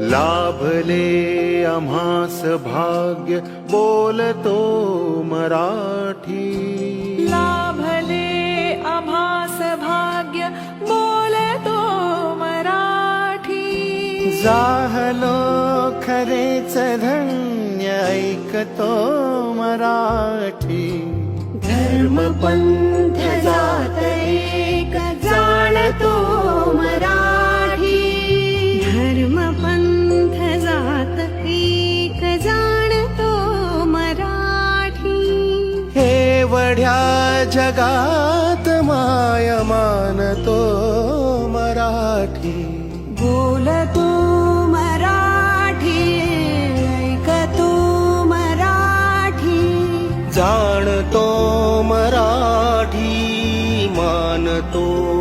लाभले आम्हास भाग्य बोलतो मराठी. लाभले आम्हास भाग्य बोलतो मराठी. जाहलो खरेच धन्य ऐकतो मराठी. धर्म पंथ जात एक जाणतो मराठी. धर्म पंथ जात एक जाणतो मराठी. एवढ्या जगात माय मानतो मराठी. बोलतो मराठी, ऐकतो मराठी. जाणतो मराठी, मानतो